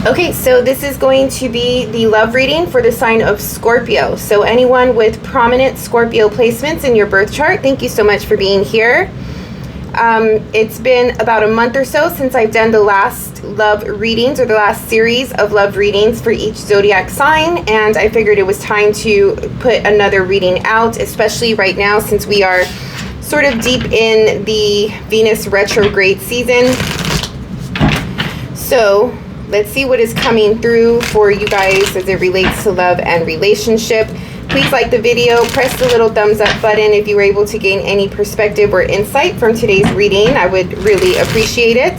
Okay, so this is going to be the love reading for the sign of Scorpio. So anyone with prominent Scorpio placements in your birth chart, thank you so much for being here. It's been about a month or so since I've done the last love readings, or the last series of love readings for each zodiac sign, and I figured it was time to put another reading out, especially right now since we are sort of deep in the Venus retrograde season. So let's see what is coming through for you guys as it relates to love and relationship. Please like the video, press the little thumbs up button if you were able to gain any perspective or insight from today's reading. I would really appreciate it.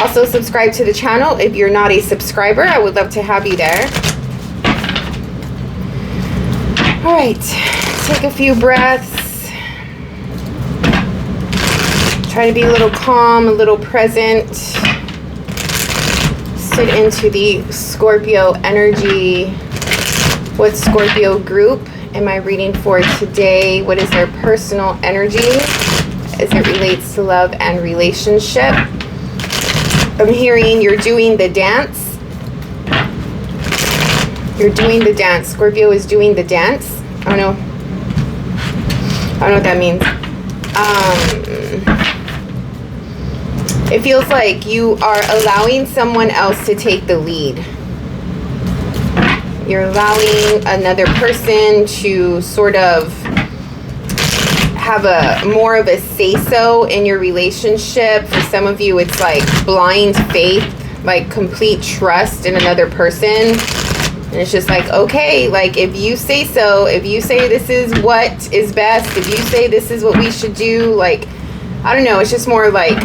Also, subscribe to the channel if you're not a subscriber. I would love to have you there. All right, take a few breaths. Try to be a little calm, a little present. Sit into the Scorpio energy. What Scorpio group am I reading for today? What is their personal energy as it relates to love and relationship? I'm hearing you're doing the dance. You're doing the dance. Scorpio is doing the dance. I don't know what that means. It feels like you are allowing someone else to take the lead. You're allowing another person to sort of have a more of a say-so in your relationship. For some of you, it's like blind faith, like complete trust in another person. And it's just like, okay, like if you say so, if you say this is what is best, if you say this is what we should do, like, I don't know, it's just more like,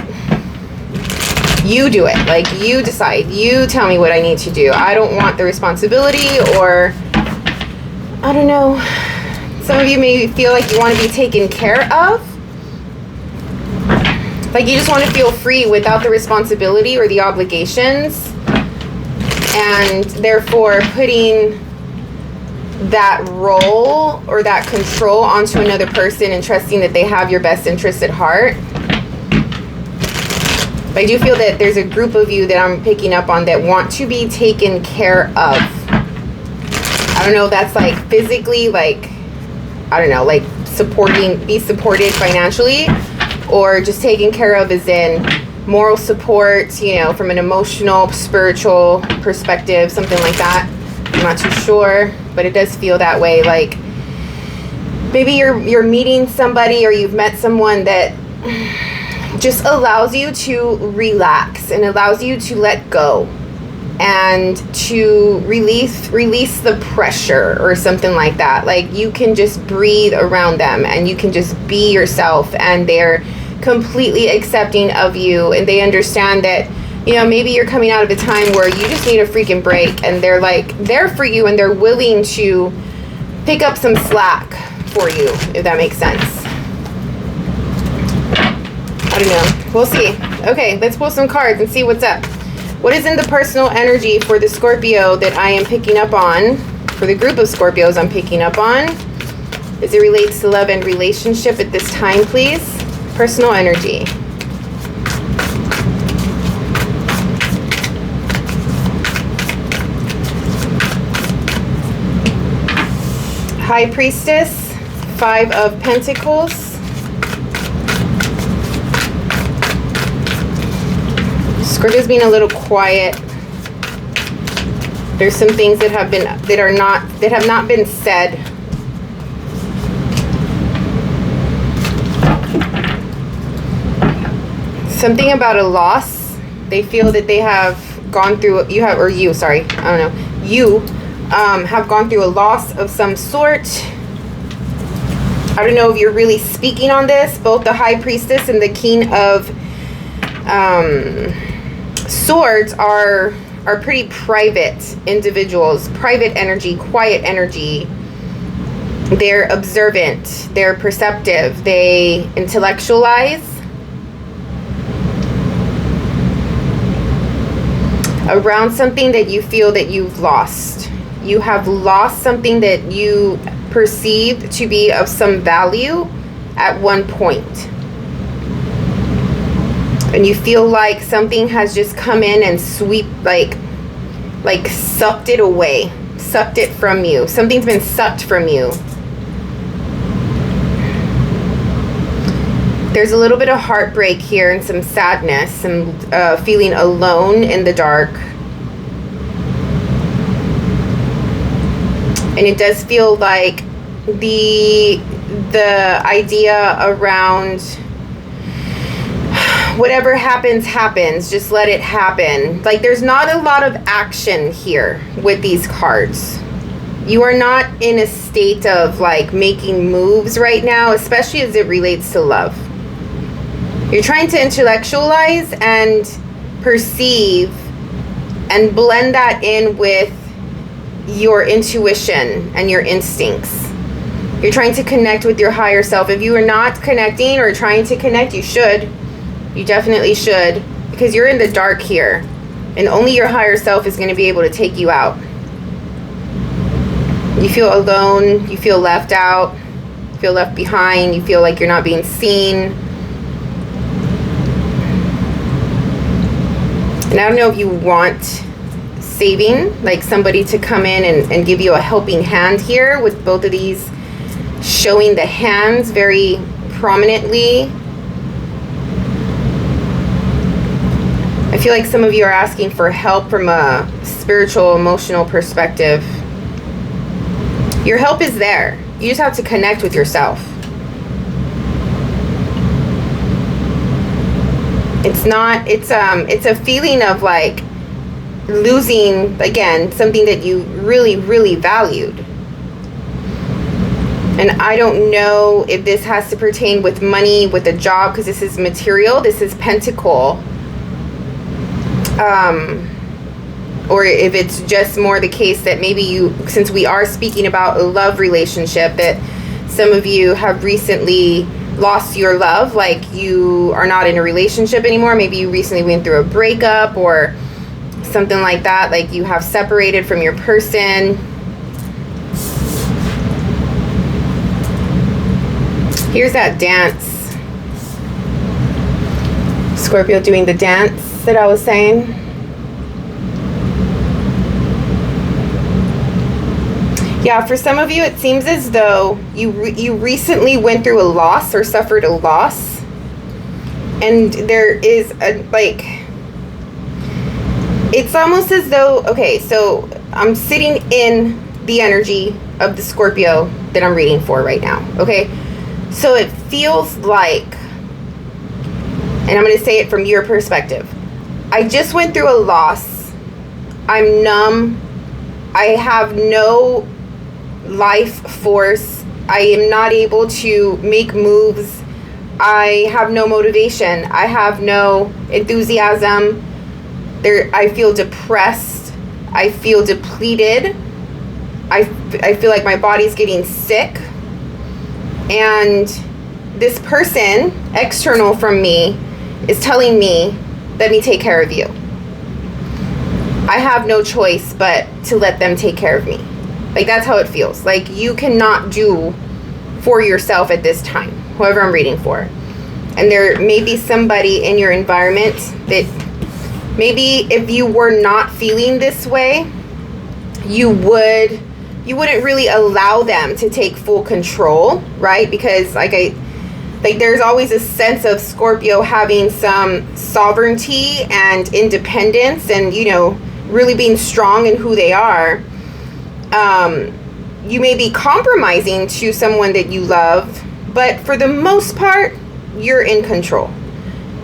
you do it. Like, you decide. You tell me what I need to do. I don't want the responsibility, or I don't know. Some of you may feel like you want to be taken care of. Like you just want to feel free without the responsibility or the obligations. And therefore putting that role or that control onto another person and trusting that they have your best interests at heart. I do feel that there's a group of you that I'm picking up on that want to be taken care of. I don't know if that's like physically, like, I don't know, like be supported financially, or just taken care of as in moral support, you know, from an emotional, spiritual perspective, something like that. I'm not too sure, but it does feel that way. Like maybe you're meeting somebody, or you've met someone that just allows you to relax and allows you to let go and to release the pressure or something like that. Like you can just breathe around them and you can just be yourself, and they're completely accepting of you, and they understand that, you know, maybe you're coming out of a time where you just need a freaking break, and they're like there for you, and they're willing to pick up some slack for you, if that makes sense. I don't know. We'll see. Okay, let's pull some cards and see what's up. What is in the personal energy for the Scorpio that I am picking up on, for the group of Scorpios I'm picking up on, as it relates to love and relationship at this time, please? Personal energy. High Priestess, 5 of Pentacles. Scorpio's being a little quiet. There's some things that have not been said. Something about a loss. They feel that they have gone through, you have gone through a loss of some sort. I don't know if you're really speaking on this. Both the High Priestess and the King of Swords are pretty private individuals, private energy, quiet energy. They're observant, they're perceptive, they intellectualize. Around something that you feel that you've lost. You have lost something that you perceived to be of some value at one point. And you feel like something has just come in and like sucked it away, sucked it from you. Something's been sucked from you. There's a little bit of heartbreak here and some sadness, some feeling alone in the dark. And it does feel like the idea around whatever happens, just let it happen. Like, there's not a lot of action here with these cards. You are not in a state of like making moves right now, especially as it relates to love. You're trying to intellectualize and perceive and blend that in with your intuition and your instincts. You're trying to connect with your higher self. If you are not connecting or trying to connect, you should. You definitely should, because you're in the dark here, and only your higher self is going to be able to take you out. You feel alone, you feel left out, you feel left behind, you feel like you're not being seen. And I don't know if you want saving, like somebody to come in and give you a helping hand here, with both of these showing the hands very prominently. I feel like some of you are asking for help from a spiritual, emotional perspective. Your help is there. You just have to connect with yourself. It's a feeling of like losing, again, something that you really, really valued. And I don't know if this has to pertain with money, with a job, because this is material, this is pentacle. Or if it's just more the case that maybe you, since we are speaking about a love relationship, that some of you have recently lost your love, like you are not in a relationship anymore. Maybe you recently went through a breakup or something like that, like you have separated from your person. Here's that dance. Scorpio doing the dance that I was saying. Yeah, for some of you, it seems as though you recently went through a loss or suffered a loss. And there is a, like, it's almost as though, okay, so I'm sitting in the energy of the Scorpio that I'm reading for right now, okay? So it feels like, and I'm going to say it from your perspective, I just went through a loss. I'm numb. I have no life force. I am not able to make moves. I have no motivation. I have no enthusiasm. I feel depressed. I feel depleted. I feel like my body's getting sick. And this person, external from me, is telling me, let me take care of you. I have no choice but to let them take care of me. Like, that's how it feels. Like, you cannot do for yourself at this time, whoever I'm reading for. And there may be somebody in your environment that maybe if you were not feeling this way, you wouldn't really allow them to take full control, right? Because there's always a sense of Scorpio having some sovereignty and independence and, you know, really being strong in who they are. You may be compromising to someone that you love, but for the most part, you're in control.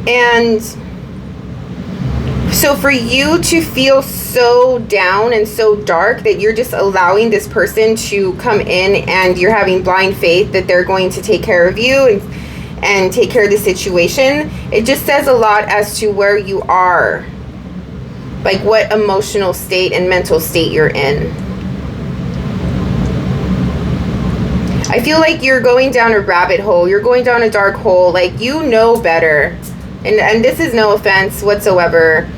And so for you to feel so down and so dark that you're just allowing this person to come in and you're having blind faith that they're going to take care of you and take care of the situation, it just says a lot as to where you are, like what emotional state and mental state you're in. I feel like you're going down a rabbit hole. You're going down a dark hole. Like, you know better. And this is no offense whatsoever.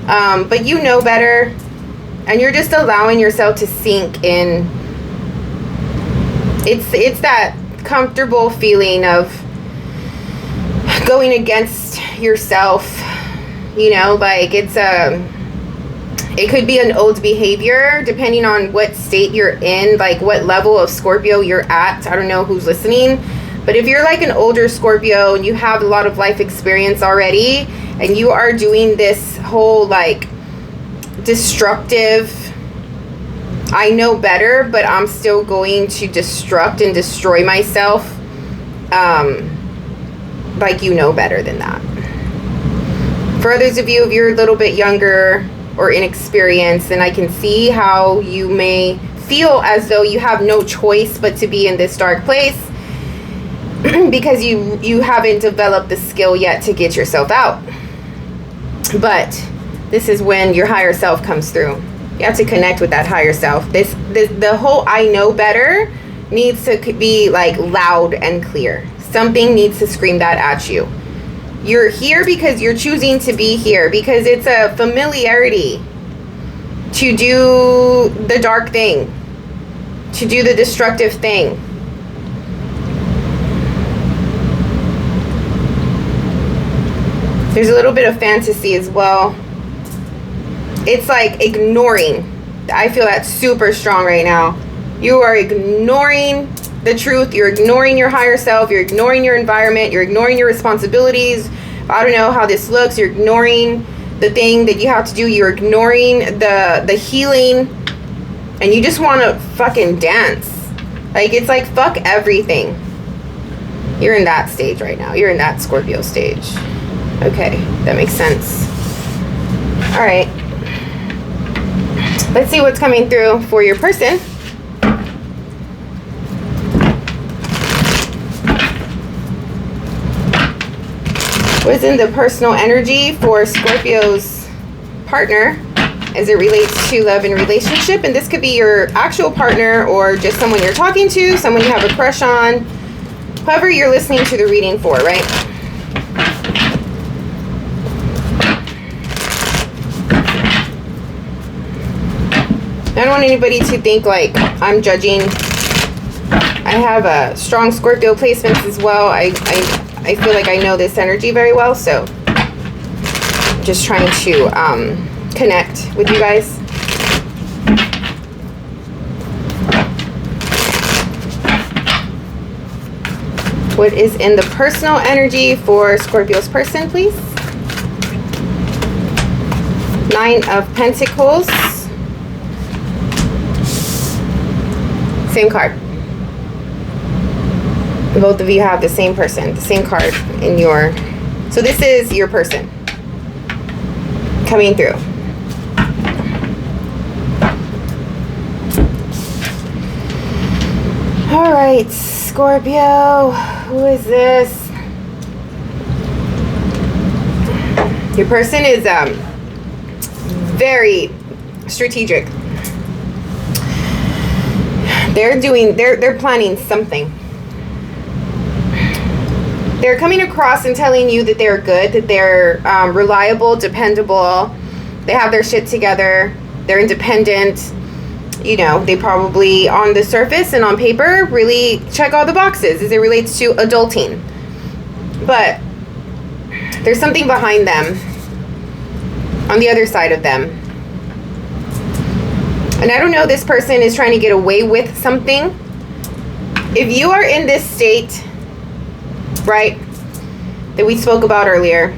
But you know better. And you're just allowing yourself to sink in. It's that comfortable feeling of going against yourself. You know, like it's It could be an old behavior, depending on what state you're in, like what level of Scorpio you're at. I don't know who's listening. But if you're like an older Scorpio and you have a lot of life experience already, and you are doing this whole like destructive, I know better, but I'm still going to destruct and destroy myself, like you know better than that. For others of you, if you're a little bit younger or inexperienced, then I can see how you may feel as though you have no choice but to be in this dark place because you haven't developed the skill yet to get yourself out. But this is when your higher self comes through. You have to connect with that higher self. The whole I know better needs to be like loud and clear. Something needs to scream that at you. You're here because you're choosing to be here, because it's a familiarity to do the dark thing, to do the destructive thing. There's a little bit of fantasy as well. It's like ignoring. I feel that super strong right now. You are ignoring the truth. You're ignoring your higher self. You're ignoring your environment. You're ignoring your responsibilities. I don't know how this looks. You're ignoring the thing that you have to do. You're ignoring the healing. And you just want to fucking dance. Like, it's like, fuck everything. You're in that stage right now. You're in that Scorpio stage. Okay, that makes sense. All right. Let's see what's coming through for your person. What is in the personal energy for Scorpio's partner as it relates to love and relationship? And this could be your actual partner or just someone you're talking to, someone you have a crush on, whoever you're listening to the reading for, right? I don't want anybody to think like I'm judging. I have strong Scorpio placements as well. I feel like I know this energy very well, so I'm just trying to connect with you guys. What is in the personal energy for Scorpio's person, please? 9 of Pentacles. Same card. Both of you have the same person, the same card in your... So this is your person coming through. All right, Scorpio. Who is this? Your person is very strategic. They're planning something. They're coming across and telling you that they're good, that they're reliable, dependable. They have their shit together. They're independent. You know, they probably on the surface and on paper really check all the boxes as it relates to adulting. But there's something behind them, on the other side of them. And I don't know, this person is trying to get away with something. If you are in this state, right, that we spoke about earlier,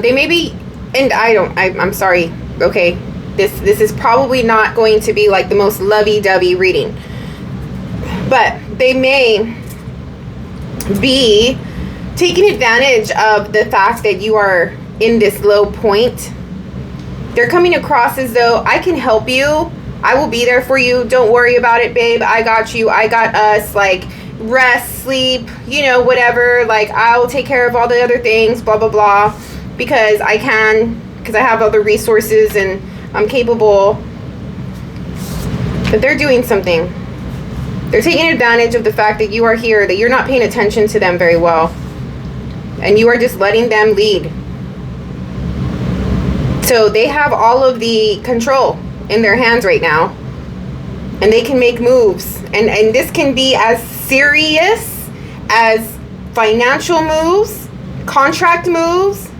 they may be, and I'm sorry, okay, this is probably not going to be like the most lovey-dovey reading, but they may be taking advantage of the fact that you are in this low point. They're coming across as though I can help you. I will be there for you. Don't worry about it, babe. I got you. I got us. Like, rest, sleep, you know, whatever. Like, I'll take care of all the other things, blah, blah, blah. Because I can. Because I have other resources and I'm capable. But they're doing something. They're taking advantage of the fact that you are here, that you're not paying attention to them very well. And you are just letting them lead. So they have all of the control in their hands right now. And they can make moves. And this can be as serious as financial moves, contract moves,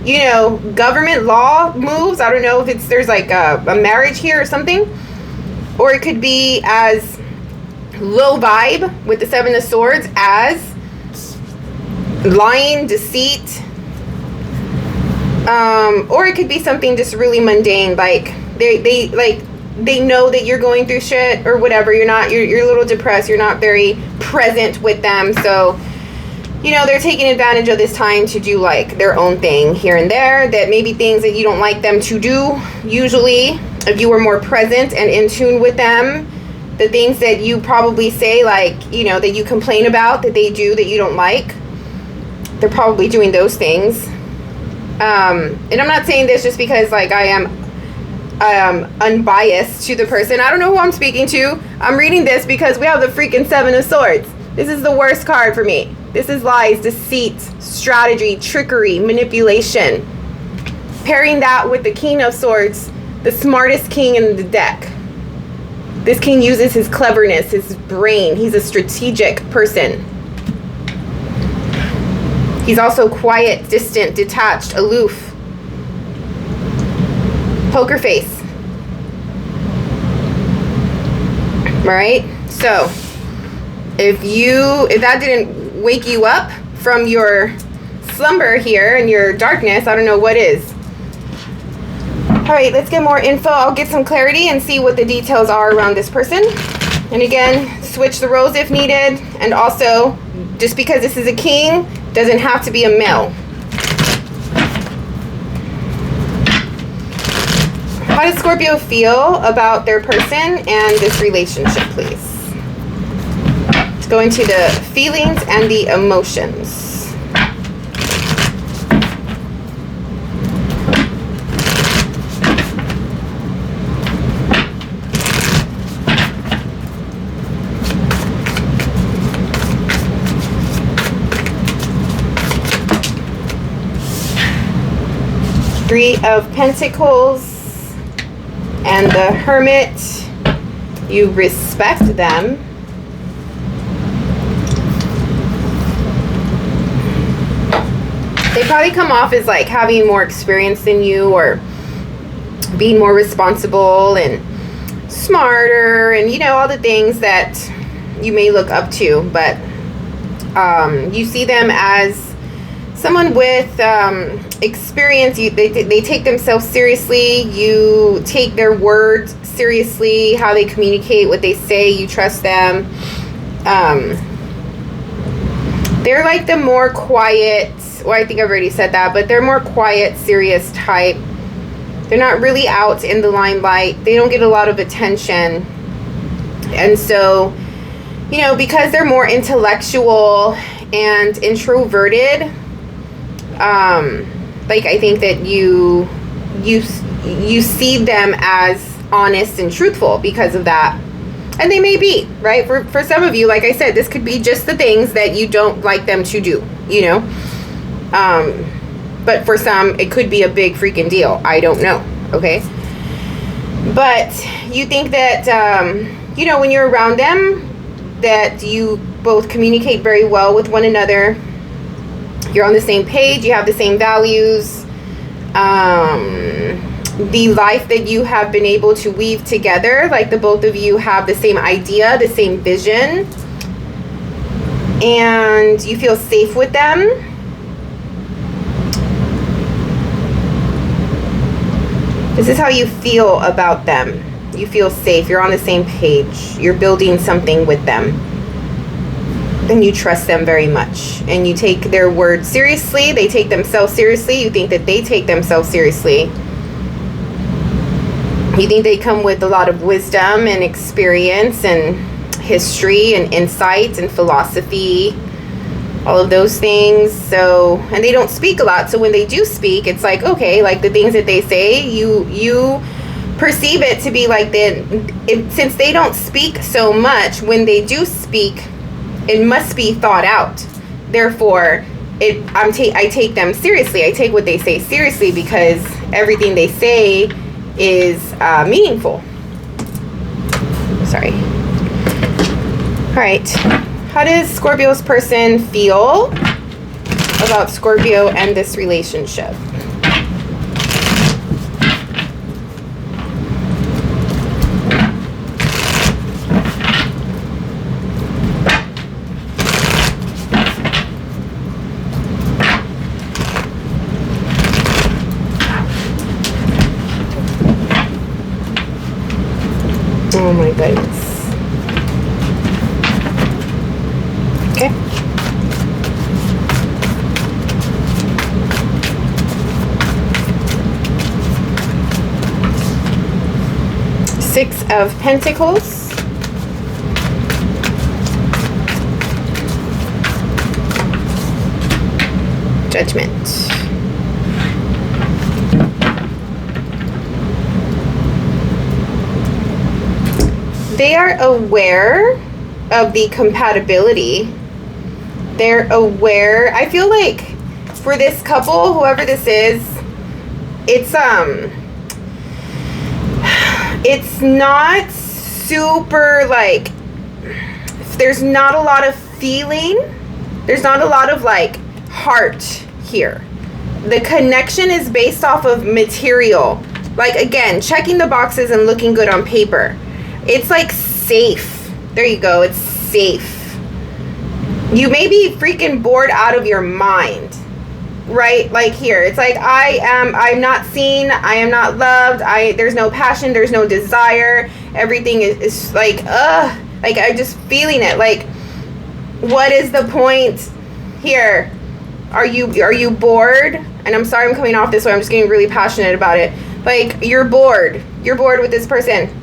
you know, government law moves. I don't know if there's like a marriage here or something. Or it could be as low vibe with the Seven of Swords as lying, deceit. Or it could be something just really mundane, like they know that you're going through shit or whatever. You're a little depressed. You're not very present with them. So, you know, they're taking advantage of this time to do like their own thing here and there, that maybe things that you don't like them to do. Usually, if you were more present and in tune with them, the things that you probably say, like, you know, that you complain about that they do that you don't like, they're probably doing those things. And I'm not saying this just because like I am unbiased to the person. I don't know who I'm speaking to. I'm reading this because we have the freaking Seven of Swords. This is the worst card for me. This is lies, deceit, strategy, trickery, manipulation. Pairing that with the King of Swords, the smartest king in the deck. This king uses his cleverness, his brain. He's a strategic person. He's also quiet, distant, detached, aloof. Poker face. All right? So, if that didn't wake you up from your slumber here and your darkness, I don't know what is. All right, let's get more info. I'll get some clarity and see what the details are around this person. And again, switch the roles if needed. And also, just because this is a king, doesn't have to be a male. How does Scorpio feel about their person and this relationship, please? Let's go into the feelings and the emotions. Three of Pentacles and the Hermit. You respect them. They probably come off as like having more experience than you, or being more responsible and smarter, and you know, all the things that you may look up to. But you see them as someone with experience. They take themselves seriously. You take their words seriously, how they communicate, what they say. You trust them. They're like the more quiet, well, I think I've already said that, but they're more quiet, serious type. They're not really out in the limelight. They don't get a lot of attention. And so, you know, because they're more intellectual and introverted, like, I think that you see them as honest and truthful because of that. And they may be, right? For some of you, like I said, this could be just the things that you don't like them to do, you know? But for some, it could be a big freaking deal. I don't know, okay? But you think that, you know, when you're around them, that you both communicate very well with one another. You're on the same page. You have the same values. The life that you have been able to weave together, like the both of you have the same idea, the same vision, and you feel safe with them. This is how you feel about them. You feel safe. You're on the same page. You're building something with them. And you trust them very much. And you take their words seriously. They take themselves seriously. You think that they take themselves seriously. You think they come with a lot of wisdom and experience and history and insight and philosophy, all of those things. So, and they don't speak a lot. So when they do speak, it's like, okay, like the things that they say, you perceive it to be like since they don't speak so much, when they do speak, it must be thought out. Therefore, I take them seriously. I take what they say seriously because everything they say is meaningful. Sorry. All right. How does Scorpio's person feel about Scorpio and this relationship? Oh my goodness. Okay. Six of Pentacles. Judgment. They are aware of the compatibility. They're aware. I feel like for this couple, whoever this is, it's not super like, there's not a lot of feeling. There's not a lot of like heart here. The connection is based off of material. Like, again, checking the boxes and looking good on paper. It's like safe. There you go. It's safe. You may be freaking bored out of your mind, right? Like here, it's like I'm not seen. I am not loved. There's no passion. There's no desire. Everything is like, like I'm just feeling it. Like, what is the point here? Are you bored? And I'm sorry I'm coming off this way. I'm just getting really passionate about it. Like, you're bored. You're bored with this person.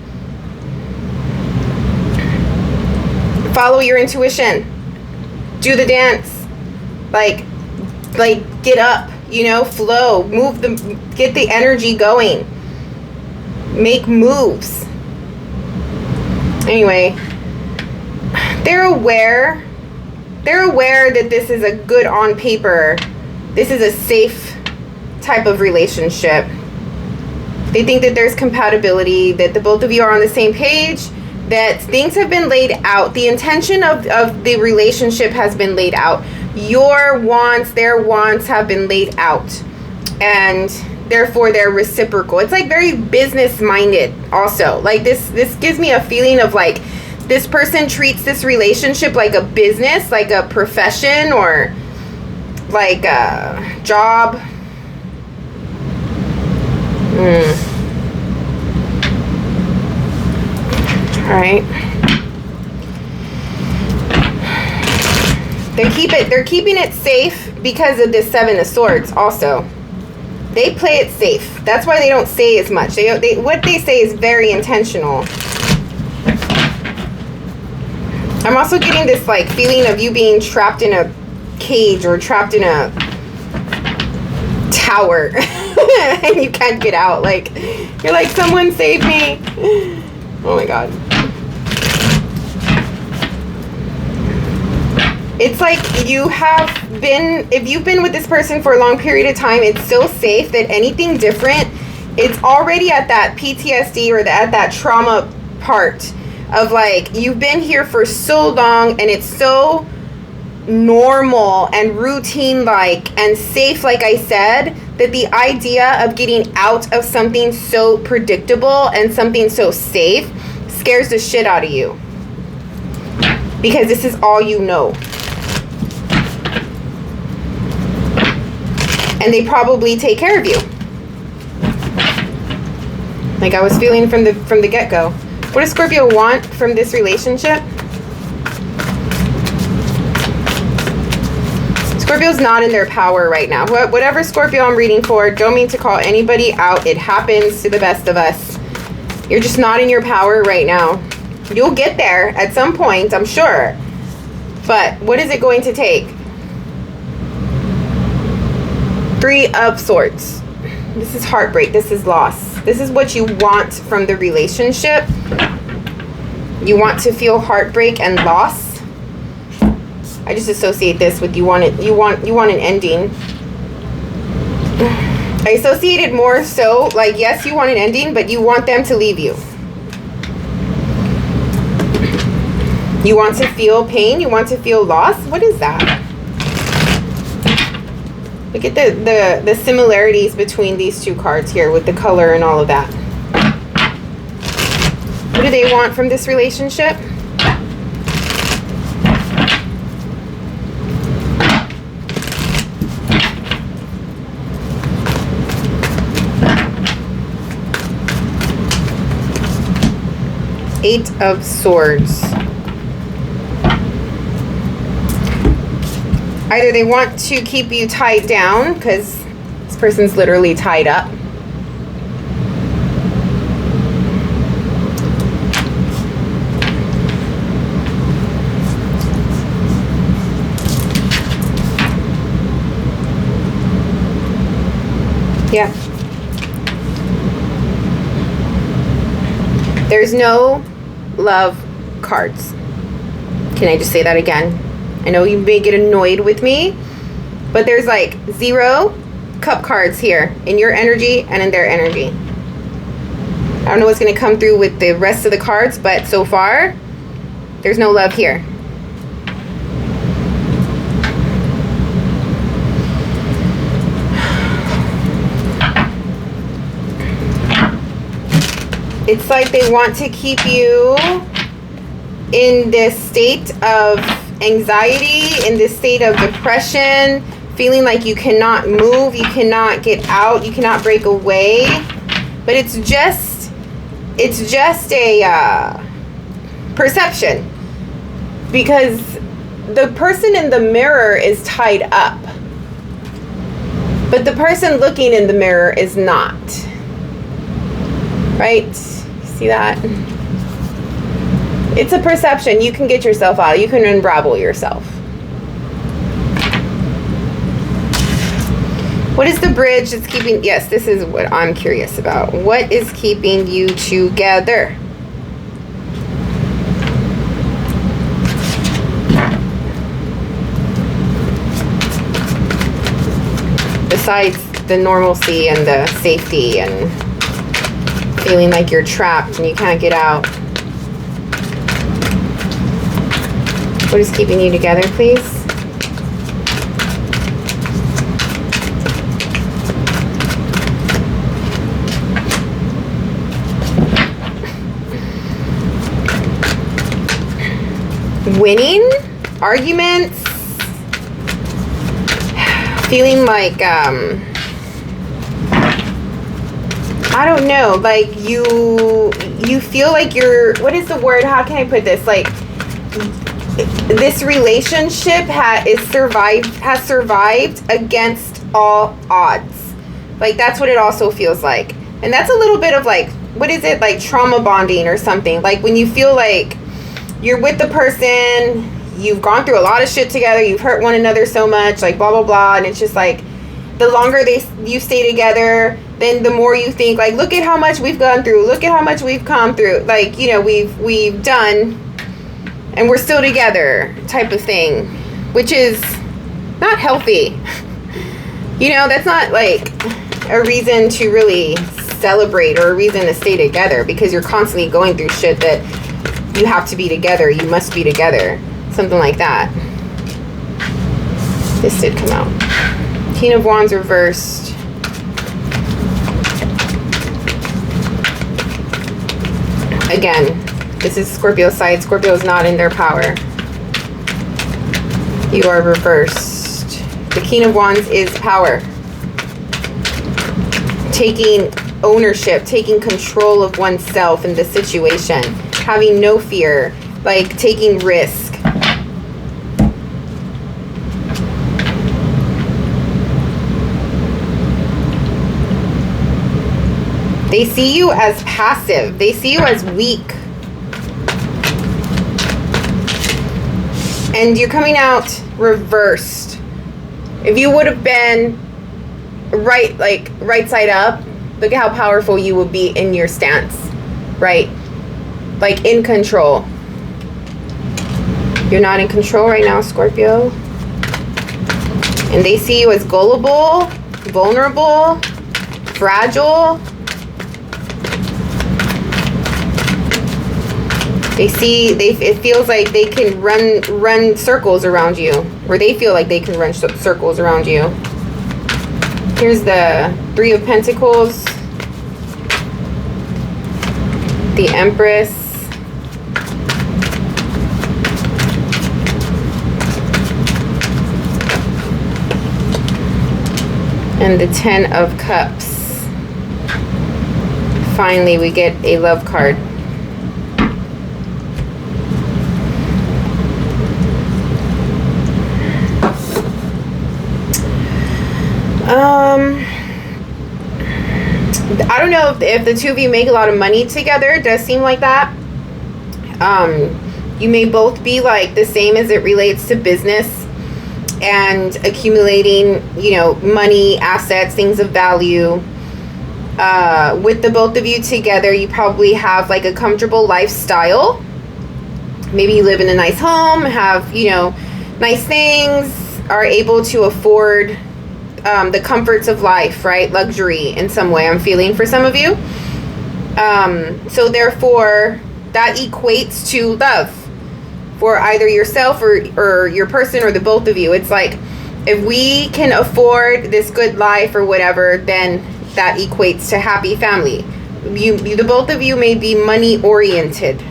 Follow your intuition. Do the dance. Like get up, you know, flow, get the energy going. Make moves. Anyway, they're aware that this is a good on paper. This is a safe type of relationship. They think that there's compatibility, that the both of you are on the same page, that things have been laid out. The intention of the relationship has been laid out. Your wants, their wants have been laid out. And therefore they're reciprocal. It's like very business minded also. Like this gives me a feeling of like this person treats this relationship like a business, like a profession, or like a job. All right. They're keeping it safe because of this Seven of Swords also. They play it safe. That's why they don't say as much. What they say is very intentional. I'm also getting this like feeling of you being trapped in a cage or trapped in a tower and you can't get out. Like, you're like, someone save me. Oh my God. It's like you have been, if you've been with this person for a long period of time, it's so safe that anything different, it's already at that PTSD or at that trauma part of like, you've been here for so long and it's so normal and routine like and safe, like I said, that the idea of getting out of something so predictable and something so safe scares the shit out of you. Because this is all you know. And they probably take care of you. Like I was feeling from the get-go. What does Scorpio want from this relationship? Scorpio's not in their power right now. Whatever Scorpio I'm reading for, don't mean to call anybody out. It happens to the best of us. You're just not in your power right now. You'll get there at some point, I'm sure. But what is it going to take? Three of Swords. This is heartbreak. This is loss. This is what you want from the relationship. You want to feel heartbreak and loss. I just associate this with you want an ending. I associate it more so like, yes, you want an ending, but you want them to leave you. You want to feel pain. You want to feel loss. What is that? Look at the similarities between these two cards here with the color and all of that. What do they want from this relationship? 8 of Swords. Either they want to keep you tied down, because this person's literally tied up. Yeah. There's no love cards. Can I just say that again? I know you may get annoyed with me, but there's like 0 cup cards here in your energy and in their energy. I don't know what's going to come through with the rest of the cards, but so far, there's no love here. It's like they want to keep you in this state of anxiety, in this state of depression, feeling like you cannot move, you cannot get out, you cannot break away. But it's just a perception, because the person in the mirror is tied up, but the person looking in the mirror is not. Right? See that? It's a perception. You can get yourself out. You can unravel yourself. What is the bridge that's keeping... Yes, this is what I'm curious about. What is keeping you together? Besides the normalcy and the safety and feeling like you're trapped and you can't get out. What is keeping you together, please? Winning arguments, feeling like I don't know, like you feel like you're, what is the word, how can I put this, like this relationship has survived against all odds. Like that's what it also feels like. And that's a little bit of like, what is it, like trauma bonding or something, like when you feel like you're with the person, you've gone through a lot of shit together, you've hurt one another so much, like blah blah blah, and it's just like the longer you stay together, then the more you think like, look at how much we've gone through, look at how much we've come through, like, you know, we've done and we're still together type of thing, which is not healthy. You know, that's not like a reason to really celebrate or a reason to stay together, because you're constantly going through shit that you have to be together, you must be together, something like that. This did come out. King of Wands reversed. Again, this is Scorpio side. Scorpio is not in their power. You are reversed. The King of Wands is power. Taking ownership, taking control of oneself in the situation. Having no fear, like taking risk. They see you as passive. They see you as weak. And you're coming out reversed. If you would have been right, like right side up, look at how powerful you would be in your stance, right? Like in control. You're not in control right now, Scorpio. And they see you as gullible, vulnerable, fragile. It feels like they can run circles around you, or they feel like they can run circles around you. Here's the 3 of Pentacles, the Empress, and the 10 of Cups. Finally, we get a love card. I don't know if the two of you make a lot of money together. It does seem like that. You may both be like the same as it relates to business and accumulating, you know, money, assets, things of value. With the both of you together, you probably have like a comfortable lifestyle. Maybe you live in a nice home, have, you know, nice things, are able to afford the comforts of life, right? Luxury in some way, I'm feeling for some of you. So therefore, that equates to love for either yourself or your person or the both of you. It's like, if we can afford this good life or whatever, then that equates to happy family. You the both of you may be money oriented.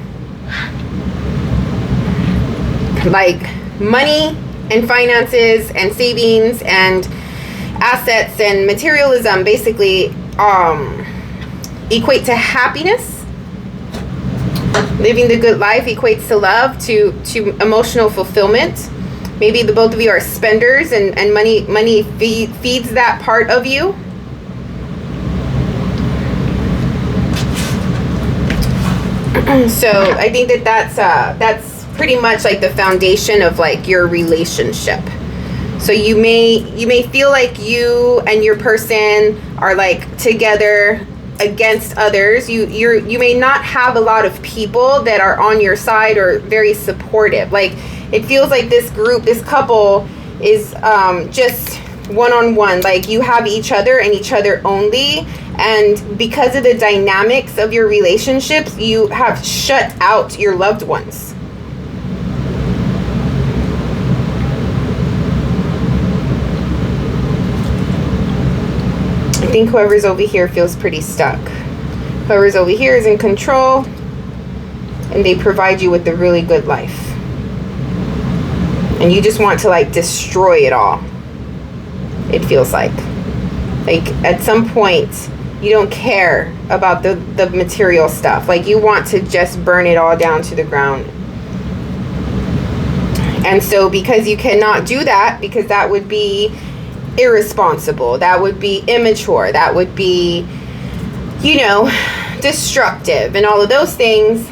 Like money and finances and savings and assets and materialism basically equate to happiness. Living the good life equates to love, to emotional fulfillment. Maybe the both of you are spenders and money feeds that part of you. So I think that's pretty much like the foundation of like your relationship. So you may feel like you and your person are like together against others. You may not have a lot of people that are on your side or very supportive. Like it feels like this group, this couple is just one-on-one. Like you have each other and each other only. And because of the dynamics of your relationships, you have shut out your loved ones. I think whoever's over here feels pretty stuck. Whoever's over here is in control and they provide you with a really good life. And you just want to like destroy it all. It feels like at some point you don't care about the material stuff. Like you want to just burn it all down to the ground. And so because you cannot do that, because that would be irresponsible, that would be immature, that would be, you know, destructive and all of those things,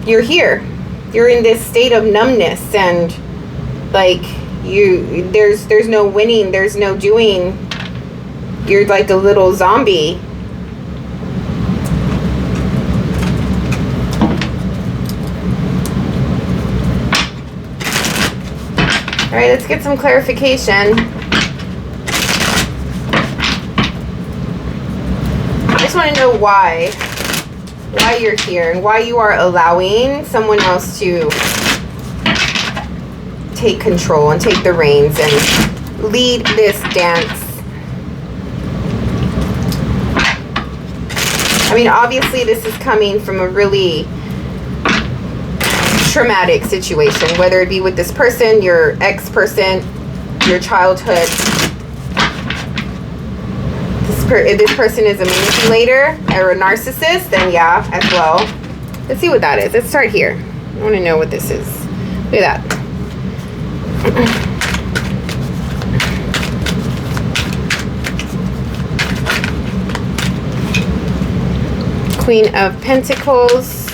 you're here. You're in this state of numbness and like there's no winning, there's no doing. You're like a little zombie. All right, let's get some clarification. I just want to know why you're here and why you are allowing someone else to take control and take the reins and lead this dance. I mean, obviously this is coming from a really traumatic situation, whether it be with this person, your ex-person, your childhood. If this person is a manipulator or a narcissist, then yeah, as well. Let's see what that is. Let's start here. I want to know what this is. Look at that. Queen of Pentacles.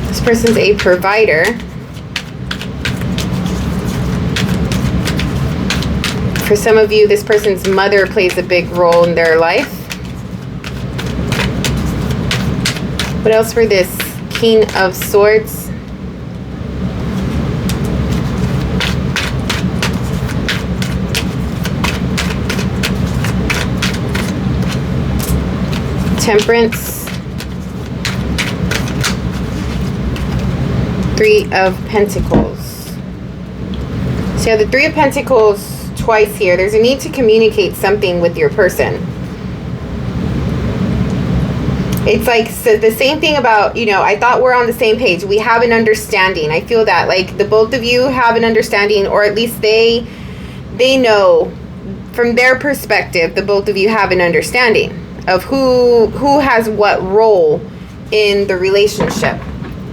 This person's a provider. For some of you, this person's mother plays a big role in their life. What else for this King of Swords? Temperance. Three of Pentacles. So you have the Three of Pentacles twice here. There's a need to communicate something with your person. It's like so the same thing about, you know, I thought we're on the same page. We have an understanding. I feel that like the both of you have an understanding, or at least they know from their perspective, the both of you have an understanding of who has what role in the relationship.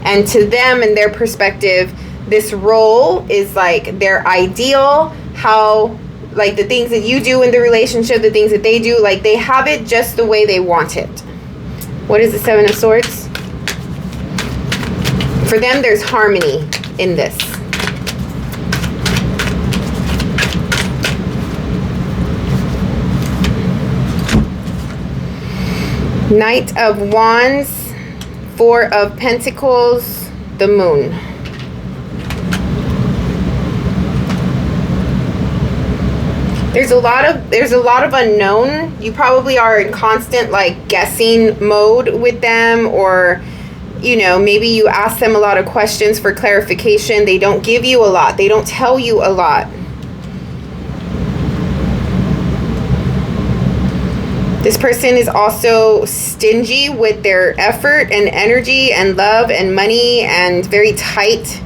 And to them and their perspective, this role is like their ideal, how, like the things that you do in the relationship, the things that they do, like they have it just the way they want it. What is the Seven of Swords? For them, there's harmony in this. Knight of Wands, Four of Pentacles, the Moon. There's a lot of unknown. You probably are in constant like guessing mode with them, or you know, maybe you ask them a lot of questions for clarification. They don't give you a lot. They don't tell you a lot. This person is also stingy with their effort and energy and love and money, and very tight,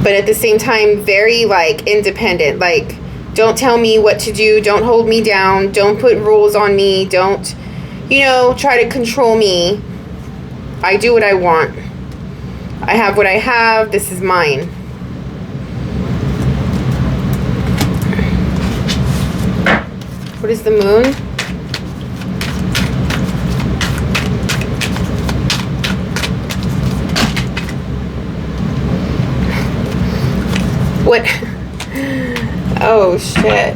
but at the same time very like independent. Like, don't tell me what to do, don't hold me down, don't put rules on me, don't, you know, try to control me. I do what I want. I have what I have. This is mine. What is the Moon? What? Oh shit.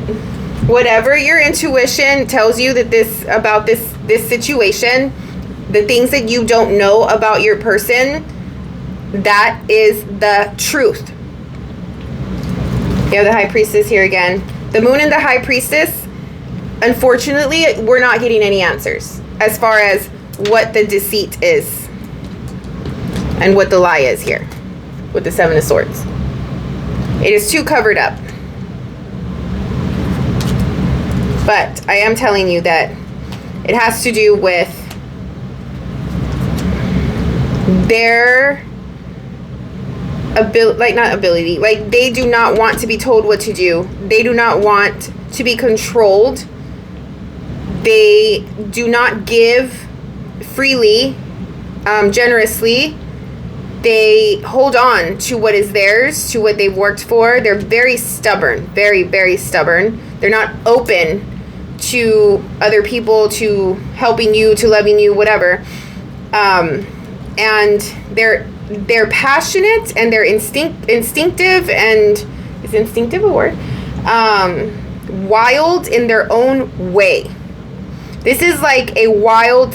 Whatever your intuition tells you that this situation, the things that you don't know about your person, that is the truth. You have the High Priestess here again. The Moon and the High Priestess, unfortunately, we're not getting any answers as far as what the deceit is and what the lie is here with the Seven of Swords. It is too covered up. But I am telling you that it has to do with their ability, like they do not want to be told what to do. They do not want to be controlled. They do not give freely, generously. They hold on to what is theirs, to what they've worked for. They're very stubborn, very, very stubborn. They're not open to other people, to helping you, to loving you, whatever. And they're passionate, and they're instinctive, and is instinctive a word? Wild in their own way. This is like a wild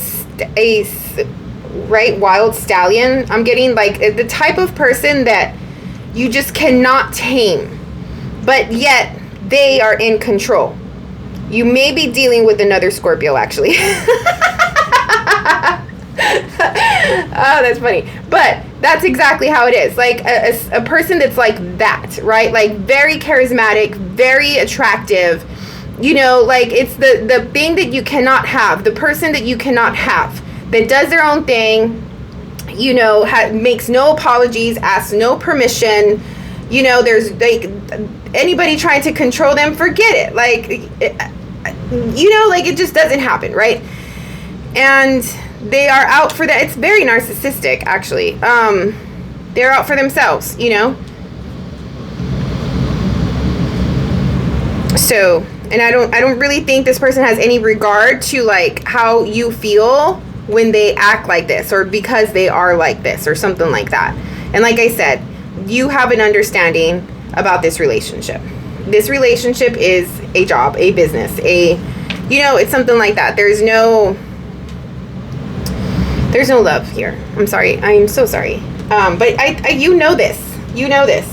stallion. I'm getting like the type of person that you just cannot tame, but yet they are in control. You may be dealing with another Scorpio, actually. Oh, that's funny. But that's exactly how it is. Like a person that's like that, right? Like very charismatic, very attractive. You know, like it's the thing that you cannot have. The person that you cannot have. That does their own thing. You know, makes no apologies, asks no permission. You know, there's like anybody trying to control them, forget it. Like, you know, like it just doesn't happen, right? And they are out for that. It's very narcissistic, actually. They're out for themselves, you know. So, and I don't really think this person has any regard to like how you feel when they act like this, or because they are like this, or something like that. And like I said, you have an understanding about this relationship. This relationship is a job, a business, you know, it's something like that. There's no love here. I'm sorry. I'm so sorry. But I you know this. You know this.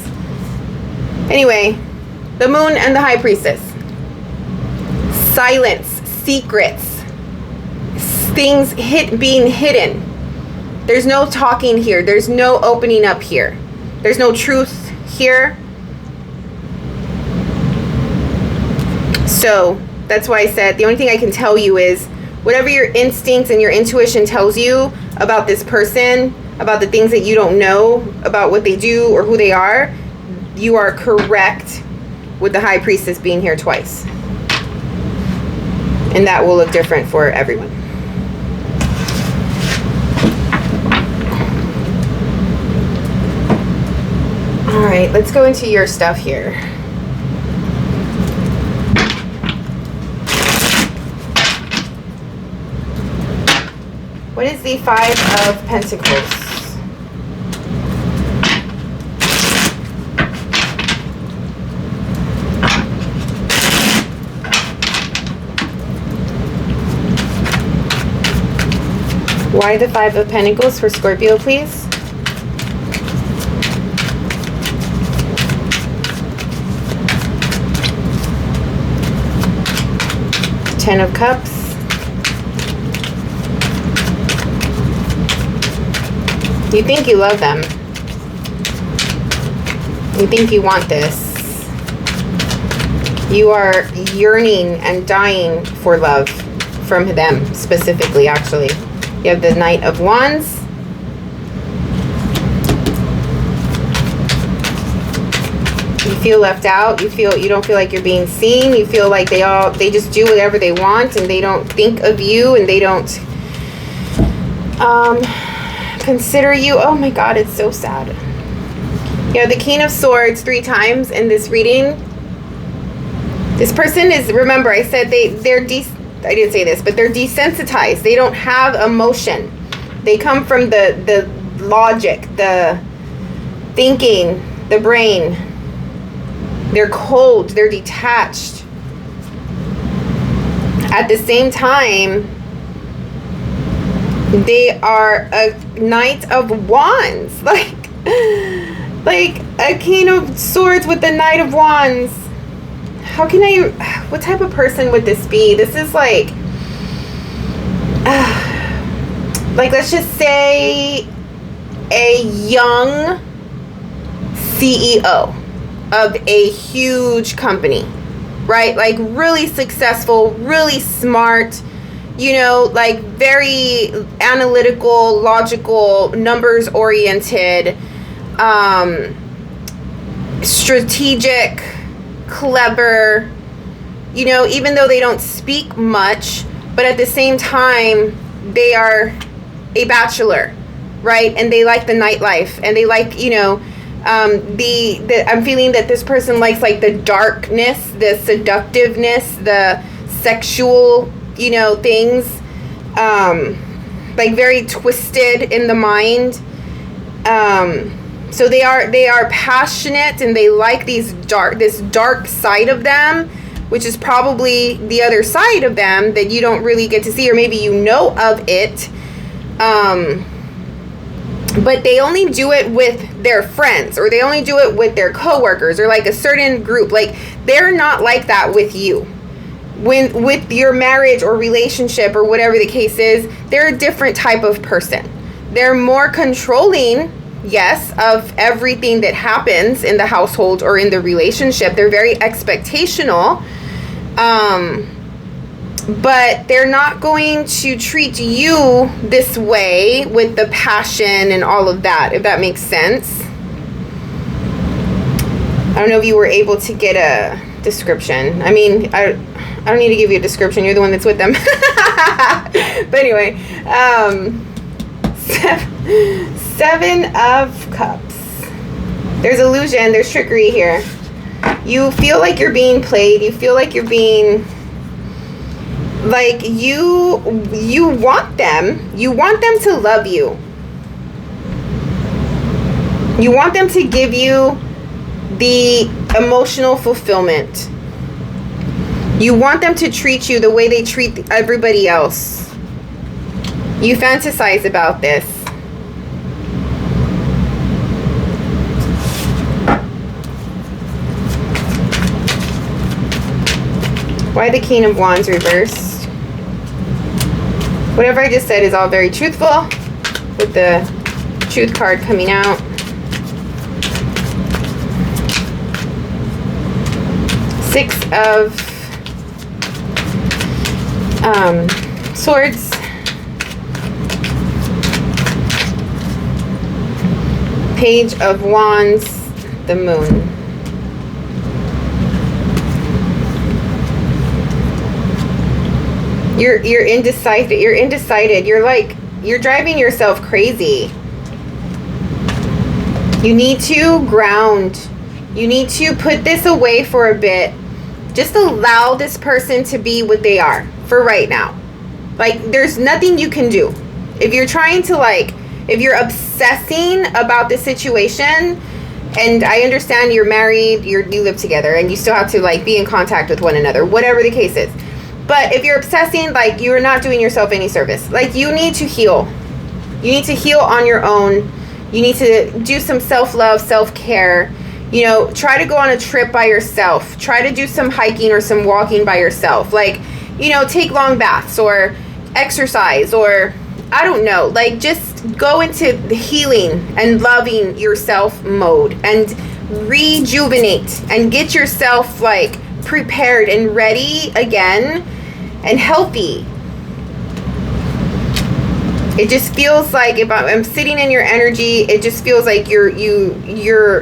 Anyway, the Moon and the High Priestess. Silence, secrets, things being hidden. There's no talking here. There's no opening up here. There's no truth here. So that's why I said the only thing I can tell you is whatever your instincts and your intuition tells you about this person, about the things that you don't know, about what they do or who they are, you are correct with the High Priestess being here twice. And that will look different for everyone. right, let's go into your stuff here. What is the Five of Pentacles? Why the Five of Pentacles for Scorpio, please? Ten of Cups. You think you love them. You think you want this. You are yearning and dying for love from them specifically, actually. You have the Knight of Wands. You feel left out. You don't feel like you're being seen. You feel like they just do whatever they want and they don't think of you and they don't consider you. Oh my God, it's so sad. You have the King of Swords 3 times in this reading. This person is, remember I said I didn't say this, but they're desensitized. They don't have emotion. They come from the logic, the thinking, the brain. They're cold. They're detached. At the same time, they are a Knight of Wands. Like a King of Swords with the Knight of Wands. How can I, what type of person would this be? This is like let's just say a young CEO of a huge company, right? Like really successful, really smart, you know, like very analytical, logical, numbers oriented, strategic, clever, you know, even though they don't speak much, but at the same time they are a bachelor, right? And they like the nightlife and they like, you know, I'm feeling that this person likes like the darkness, the seductiveness, the sexual, you know, things, like very twisted in the mind. So they are passionate and they like this dark side of them, which is probably the other side of them that you don't really get to see, or maybe you know of it. But they only do it with their friends, or they only do it with their coworkers, or like a certain group. Like they're not like that with you. With your marriage or relationship or whatever the case is, they're a different type of person. They're more controlling, yes, of everything that happens in the household or in the relationship. They're very expectational. But they're not going to treat you this way with the passion and all of that, if that makes sense. I don't know if you were able to get a description. I mean, I don't need to give you a description. You're the one that's with them. But anyway, 7 of Cups. There's illusion. There's trickery here. You feel like you're being played. You feel like you're being... like you want them. You want them to love you. You want them to give you the emotional fulfillment. You want them to treat you the way they treat everybody else. You fantasize about this. Why the King of Wands reversed? Whatever I just said is all very truthful, with the Truth card coming out. Six of Swords. Page of Wands, the Moon. You're indecisive. You're indecided. You're driving yourself crazy. You need to ground. You need to put this away for a bit. Just allow this person to be what they are for right now. Like, there's nothing you can do. If you're trying to, like, if you're obsessing about the situation, and I understand you're married, you live together, and you still have to, like, be in contact with one another, whatever the case is. But if you're obsessing, like, you're not doing yourself any service. Like, you need to heal. You need to heal on your own. You need to do some self-love, self-care. You know, try to go on a trip by yourself. Try to do some hiking or some walking by yourself. Like, you know, take long baths or exercise, or I don't know, like, just go into the healing and loving yourself mode and rejuvenate and get yourself, like, prepared and ready again and healthy. It just feels like, if I'm sitting in your energy, it just feels like you're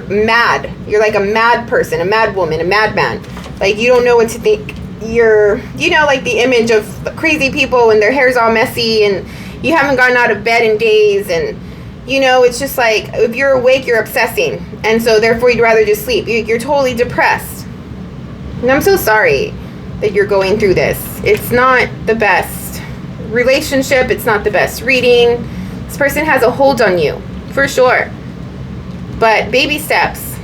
mad. You're like a mad person, a mad woman, a madman. Like, you don't know what to think. You're, you know, like the image of crazy people and their hair's all messy and you haven't gotten out of bed in days, and, you know, it's just like, if you're awake, you're obsessing, and so therefore you'd rather just sleep. You're totally depressed. And I'm so sorry that you're going through this. It's not the best relationship. It's not the best reading. This person has a hold on you, for sure. But baby steps.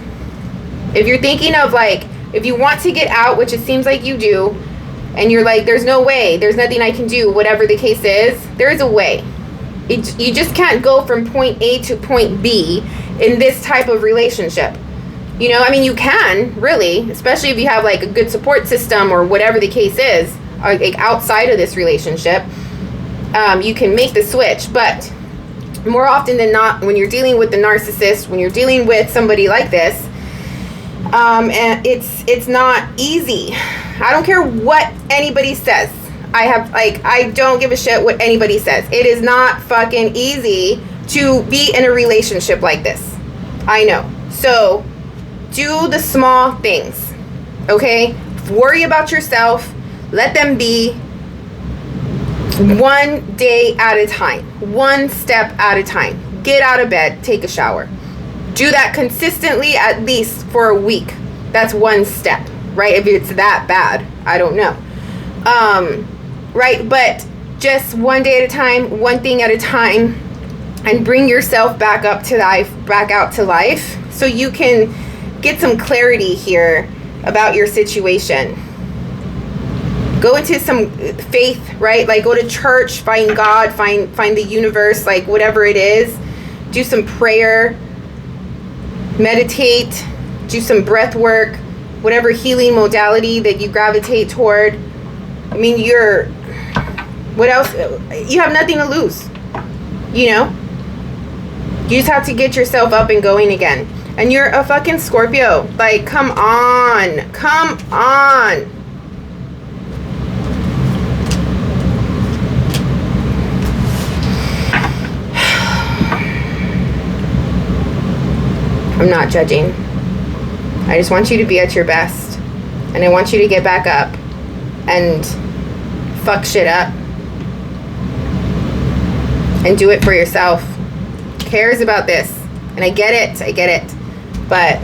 If you're thinking of, like, if you want to get out, which it seems like you do, and you're like, there's no way, there's nothing I can do, whatever the case is, there is a way. You just can't go from point A to point B in this type of relationship. You know, I mean, you can, really, especially if you have, like, a good support system or whatever the case is, like, outside of this relationship. You can make the switch, but more often than not, when you're dealing with the narcissist, when you're dealing with somebody like this, and it's not easy. I don't care what anybody says. I don't give a shit what anybody says. It is not fucking easy to be in a relationship like this. I know. So do the small things, okay? Worry about yourself. Let them be. One day at a time. One step at a time. Get out of bed. Take a shower. Do that consistently, at least for a week. That's one step, right? If it's that bad, I don't know. Right? But just one day at a time, one thing at a time, and bring yourself back up to life, back out to life, so you can get some clarity here about your situation. Go into some faith, right? Like, go to church, find God, find the universe, like, whatever it is. Do some prayer, meditate, do some breath work, whatever healing modality that you gravitate toward. I mean, what else? You have nothing to lose, you know? You just have to get yourself up and going again. And you're a fucking Scorpio. Like, come on. Come on. I'm not judging. I just want you to be at your best. And I want you to get back up and fuck shit up. And do it for yourself. Who cares about this? And I get it. But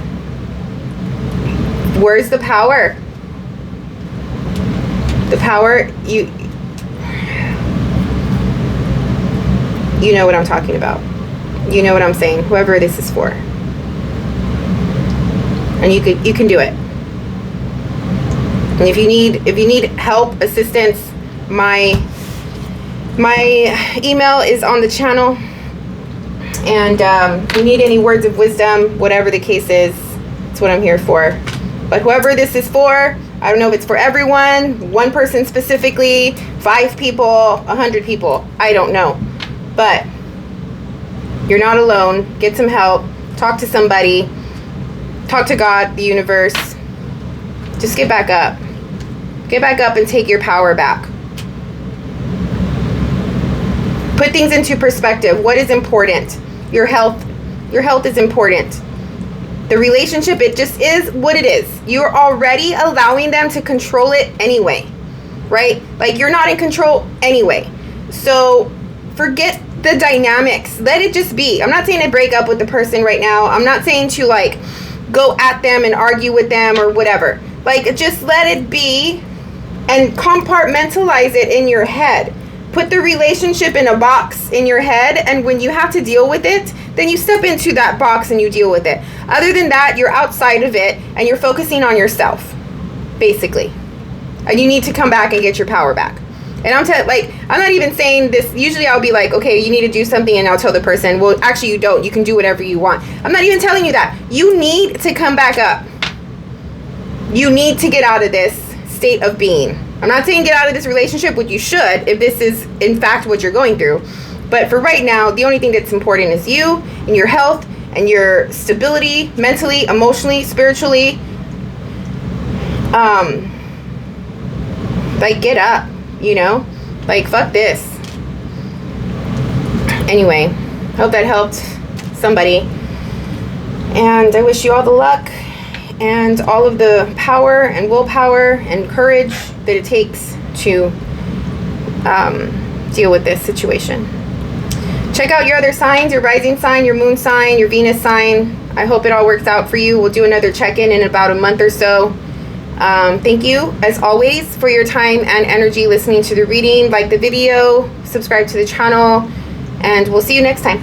where's the power? The power, you know what I'm talking about. You know what I'm saying. Whoever this is for. And you can do it. And if you need help, assistance, my email is on the channel. And if you need any words of wisdom, whatever the case is, that's what I'm here for. But whoever this is for, I don't know if it's for everyone, one person specifically, 5 people, 100 people, I don't know. But you're not alone. Get some help. Talk to somebody. Talk to God, the universe. Just get back up. Get back up and take your power back. Put things into perspective. What is important? Your health. Your health is important. The relationship, it just is what it is. You're already allowing them to control it anyway. Right? Like, you're not in control anyway. So forget the dynamics. Let it just be. I'm not saying to break up with the person right now. I'm not saying to like go at them and argue with them or whatever. Like, just let it be and compartmentalize it in your head. Put the relationship in a box in your head, and when you have to deal with it, then you step into that box and you deal with it. Other than that, you're outside of it and you're focusing on yourself, basically. And you need to come back and get your power back. And I'm not even saying this. Usually I'll be like, okay, you need to do something, and I'll tell the person, well, actually you don't. You can do whatever you want. I'm not even telling you that. You need to come back up. You need to get out of this state of being. I'm not saying get out of this relationship, which you should, if this is in fact what you're going through. But for right now, the only thing that's important is you and your health and your stability, mentally, emotionally, spiritually. Like, get up. You know, like, fuck this. Anyway, hope that helped somebody. And I wish you all the luck and all of the power and willpower and courage that it takes to deal with this situation. Check out your other signs, your rising sign, your moon sign, your Venus sign. I hope it all works out for you. We'll do another check-in in about a month or so. Thank you, as always, for your time and energy listening to the reading. Like the video, subscribe to the channel, and we'll see you next time.